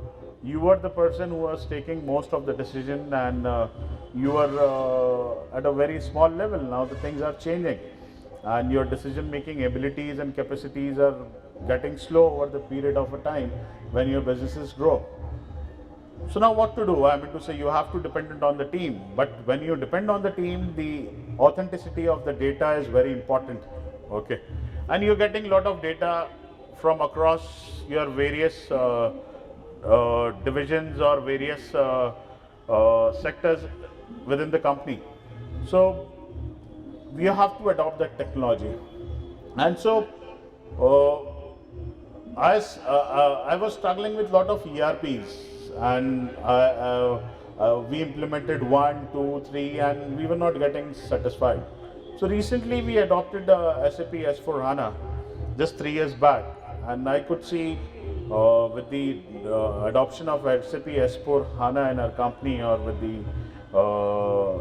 you were the person who was taking most of the decision, and you were at a very small level. Now the things are changing, and your decision making abilities and capacities are getting slow over the period of a time when your businesses grow. So now what to do? I mean to say, you have to depend on the team. But when you depend on the team, the authenticity of the data is very important. Okay, and you're getting a lot of data from across your various divisions or various sectors within the company. So we have to adopt that technology. And so I was struggling with a lot of ERPs, and we implemented 1, 2, 3, and we were not getting satisfied. So recently we adopted SAP S4 HANA just 3 years back, and I could see with the adoption of SAP S4 HANA in our company, or with the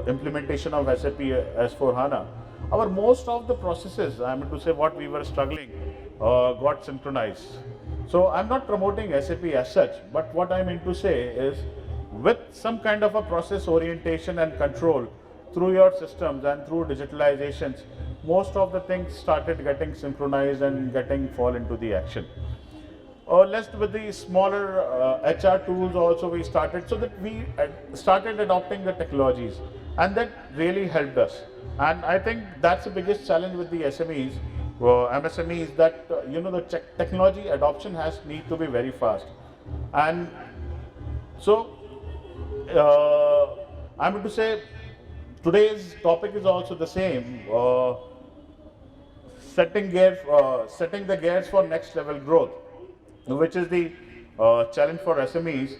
implementation of SAP S4 HANA, our most of the processes, I mean to say, what we were struggling got synchronized. So I'm not promoting SAP as such, but what I mean to say is, with some kind of a process orientation and control through your systems and through digitalizations, most of the things started getting synchronized and getting fall into the action. Less with the smaller HR tools also we started, so that we started adopting the technologies, and that really helped us. And I think that's the biggest challenge with the SMEs. MSME is that the technology adoption has need to be very fast, and so I'm going to say today's topic is also the same. Setting the gears for next level growth, which is the challenge for SMEs.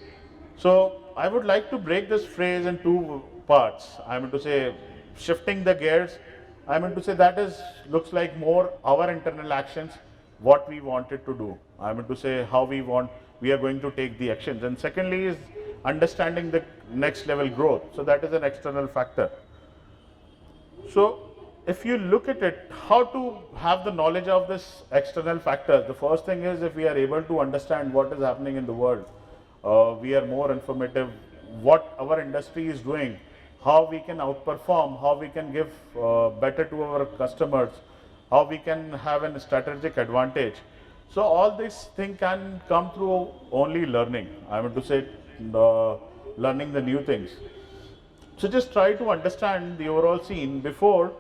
So I would like to break this phrase in two parts. I mean to say shifting the gears. I mean to say that is looks like more our internal actions, what we wanted to do. I mean to say how we are going to take the actions. And secondly is understanding the next level growth. So that is an external factor. So if you look at it, how to have the knowledge of this external factors, the first thing is if we are able to understand what is happening in the world, we are more informative, what our industry is doing, how we can outperform, how we can give better to our customers, how we can have a strategic advantage. So all this thing can come through only learning. I mean to say learning the new things. So just try to understand the overall scene. Before,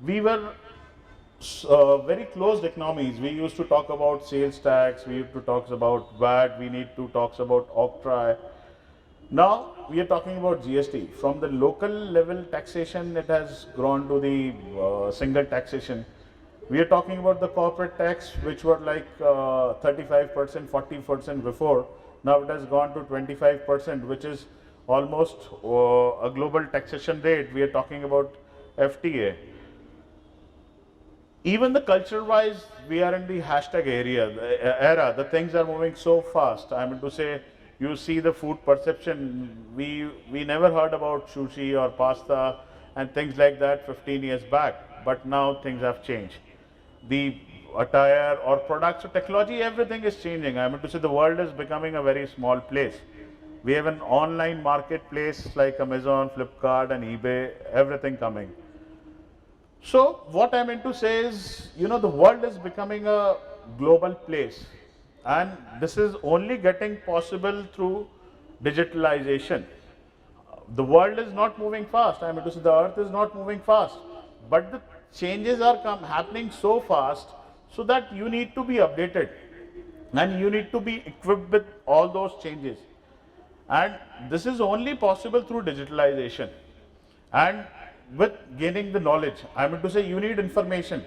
we were very closed economies. We used to talk about sales tax, we used to talk about VAT, we need to talk about octroi. Now we are talking about GST. From the local level taxation, it has grown to the single taxation. We are talking about the corporate tax, which were like 35%, 40% before. Now it has gone to 25%, which is almost a global taxation rate. We are talking about FTA. Even the culture-wise, we are in the hashtag era. The things are moving so fast. I mean to say, you see the food perception. We never heard about sushi or pasta and things like that 15 years back. But now things have changed. The attire or products or technology, everything is changing. I mean to say, the world is becoming a very small place. We have an online marketplace like Amazon, Flipkart and eBay, everything coming. So what I meant to say is, the world is becoming a global place, and this is only getting possible through digitalization. The world is not moving fast. I mean to say, the earth is not moving fast, but the changes are happening so fast, so that you need to be updated and you need to be equipped with all those changes. And this is only possible through digitalization and with gaining the knowledge. I mean to say, you need information,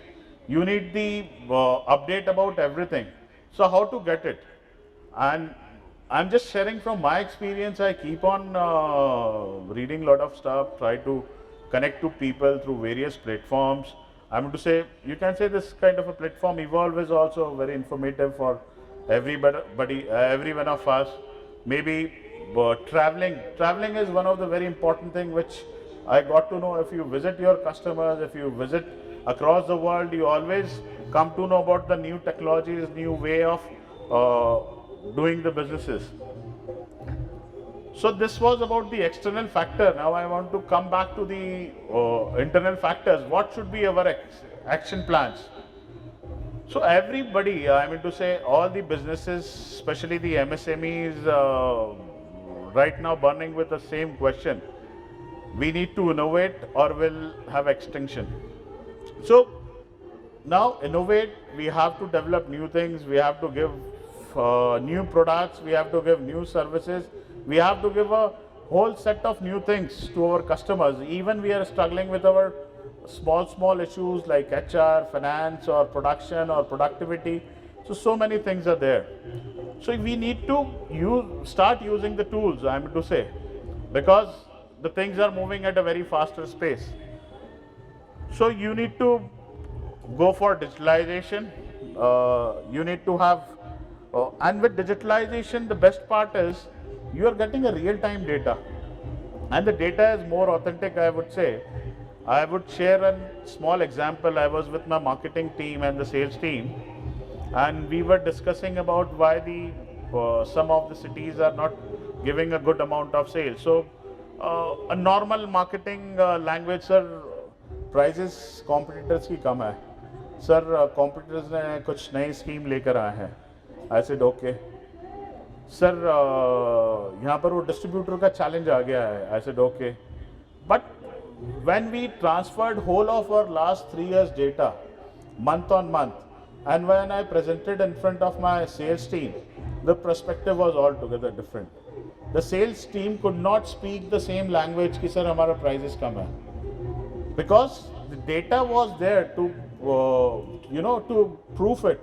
you need the update about everything. So how to get it? And I'm just sharing from my experience. I keep on reading a lot of stuff, try to connect to people through various platforms. I mean to say, you can say this kind of a platform Evolve is also very informative for everybody, every one of us. Maybe traveling is one of the very important thing which I got to know. If you visit your customers, if you visit across the world, you always come to know about the new technologies, new way of doing the businesses. So this was about the external factor. Now I want to come back to the internal factors. What should be our action plans? So everybody, I mean to say, all the businesses, especially the MSMEs, right now burning with the same question. We need to innovate or we'll have extinction. So now innovate, we have to develop new things, we have to give new products, we have to give new services, we have to give a whole set of new things to our customers. Even we are struggling with our small issues like HR, finance or production or productivity. So many things are there. So we need to start using the tools, I mean to say, because the things are moving at a very faster pace. So you need to go for digitalization. You need to have, and with digitalization, the best part is you are getting a real-time data, and the data is more authentic, I would say. I would share a small example. I was with my marketing team and the sales team, and we were discussing about why some of the cities are not giving a good amount of sales. So a normal marketing language, sir, prices competitors की कम है. Sir, competitors ने कुछ नई scheme लेकर आए हैं. I said okay. Sir, यहाँ पर वो डिस्ट्रीब्यूटर का चैलेंज आ गया है. I said okay. But when we transferred whole of our last 3 years data, month on month. And when I presented in front of my sales team, the perspective was altogether different. The sales team could not speak the same language कि sir हमारा prices कम है, because the data was there to to prove it.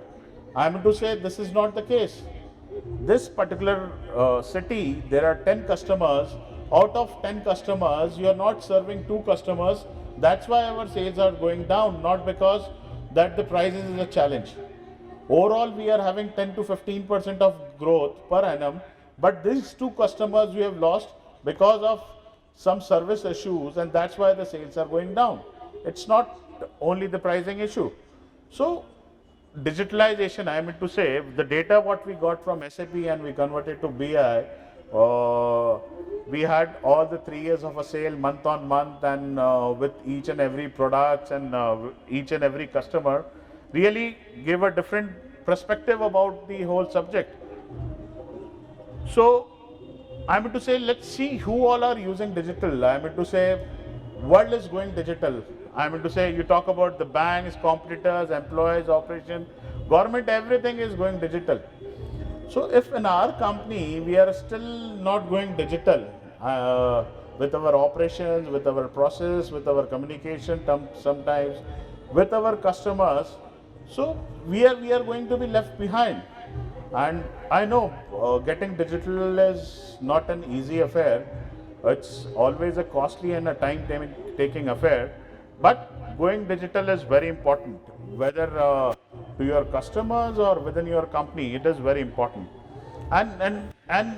I mean to say this is not the case. This particular city, there are 10 customers. Out of 10 customers, you are not serving 2 customers. That's why our sales are going down, not because that the prices is a challenge. Overall, we are having 10 to 15% of growth per annum, but these 2 customers we have lost because of some service issues, and that's why the sales are going down. It's not only the pricing issue. So digitalization, I mean to say, the data what we got from SAP and we converted to BI, we had all the 3 years of a sale month on month, and with each and every product and each and every customer, really gave a different perspective about the whole subject. So I mean to say, let's see who all are using digital. I mean to say, world is going digital. I mean to say, you talk about the banks, competitors, employees, operation, government, everything is going digital. So if in our company we are still not going digital with our operations, with our process, with our communication, sometimes with our customers, so we are going to be left behind. And I know getting digital is not an easy affair. It's always a costly and a time-taking affair. But going digital is very important, whether to your customers or within your company, it is very important. And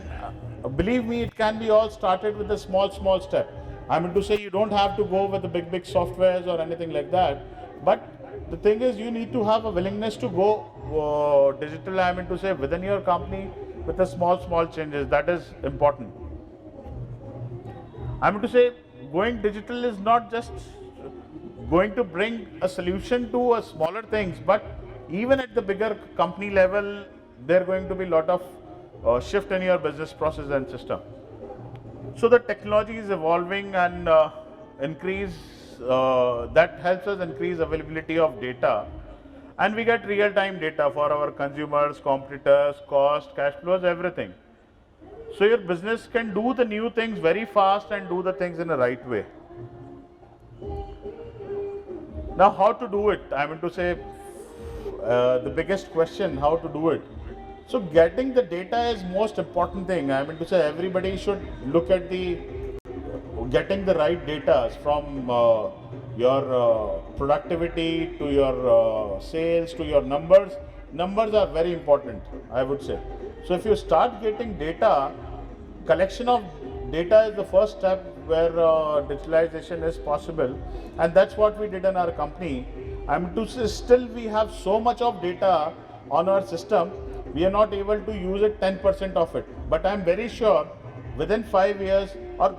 believe me, it can be all started with a small step. I mean to say, you don't have to go with the big softwares or anything like that. But the thing is, you need to have a willingness to go digital, I mean to say, within your company with the small changes. That is important. I mean to say, going digital is not just going to bring a solution to a smaller things, but even at the bigger company level, there are going to be a lot of shift in your business process and system. So the technology is evolving and that helps us increase availability of data, and we get real-time data for our consumers, competitors, cost, cash flows, everything. So your business can do the new things very fast and do the things in the right way. Now, how to do it? I mean to say, the biggest question, how to do it. So getting the data is most important thing. I mean to say, everybody should look at getting the right data from your productivity to your sales to your numbers. Numbers are very important, I would say. So if you start getting data, collection of data is the first step where digitalization is possible, and that's what we did in our company. I mean to say, still we have so much of data on our system, we are not able to use it 10% of it. But I'm very sure within 5 years or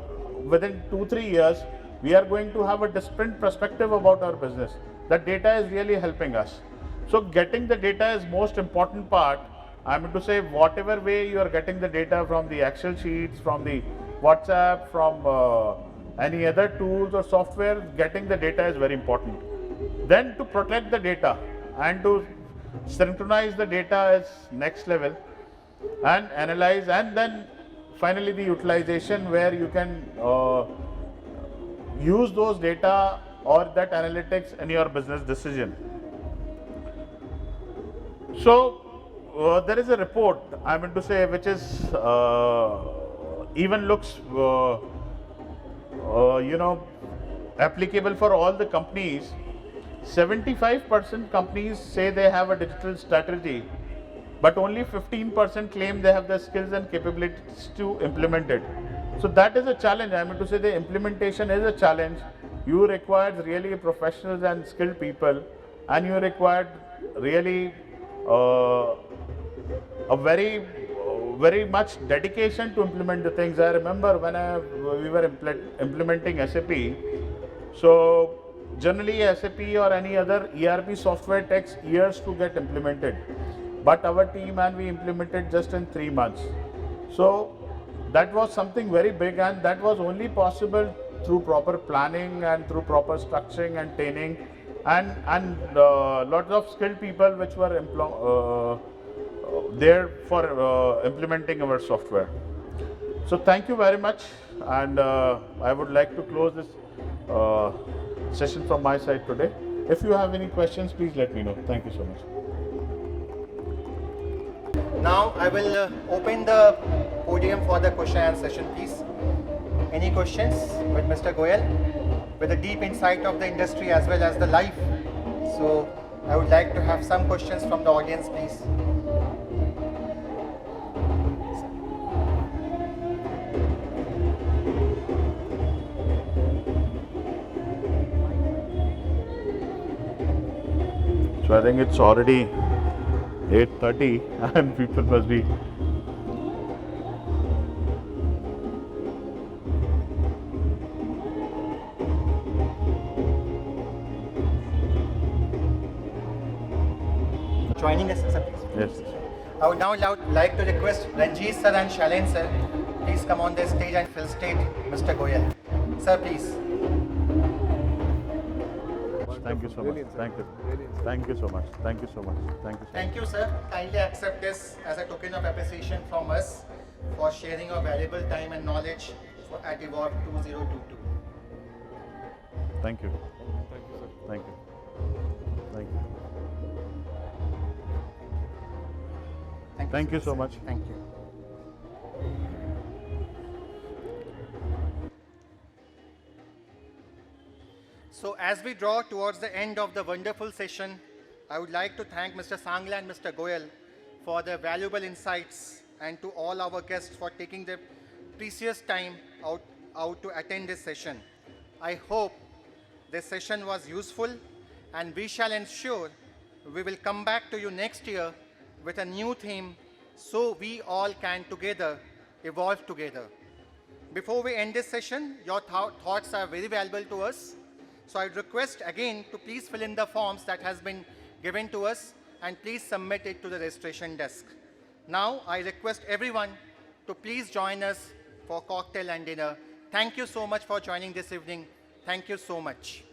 within 2-3 years, we are going to have a different perspective about our business. That data is really helping us. So getting the data is most important part. I mean to say, whatever way you are getting the data from the Excel sheets, from the WhatsApp, from any other tools or software, getting the data is very important. Then to protect the data and to synchronize the data is next level, and analyze, and then finally the utilization, where you can use those data or that analytics in your business decision. So there is a report, I mean to say, which is even looks applicable for all the companies. 75% companies say they have a digital strategy, but only 15% claim they have the skills and capabilities to implement it. So that is a challenge. I mean to say, the implementation is a challenge. You require really professionals and skilled people, and you require really a very much dedication to implement the things. I remember when we were implementing SAP. So generally SAP or any other ERP software takes years to get implemented, but our team and we implemented just in 3 months. So that was something very big, and that was only possible through proper planning and through proper structuring and training and lots of skilled people which were there for implementing our software. So thank you very much, and I would like to close this session from my side today. If you have any questions, please let me know. Thank you so much. Now I will open the podium for the question and session, please. Any questions with Mr. Goyal? With a deep insight of the industry as well as the life. So I would like to have some questions from the audience, please. So I think it's already 8:30 and people must be Joining us, sir, please. yes. I would now like to request Ranjit sir and Shailen sir, please come on the stage and felicitate Mr. Goyal. Sir, please. Thank you so much. Thank you. Thank you so much. Thank you so much. Thank you. Thank you, sir. Kindly accept this as a token of appreciation from us for sharing your valuable time and knowledge at Evolve 2022. Thank you. Thank you, sir. Thank you. Thank you. Thank you so much. Thank you. So as we draw towards the end of the wonderful session, I would like to thank Mr. Sangla and Mr. Goyal for their valuable insights, and to all our guests for taking their precious time out to attend this session. I hope this session was useful, and we shall ensure we will come back to you next year with a new theme so we all can together evolve together. Before we end this session, your thoughts are very valuable to us. So I request again to please fill in the forms that has been given to us, and please submit it to the registration desk. Now I request everyone to please join us for cocktail and dinner. Thank you so much for joining this evening. Thank you so much.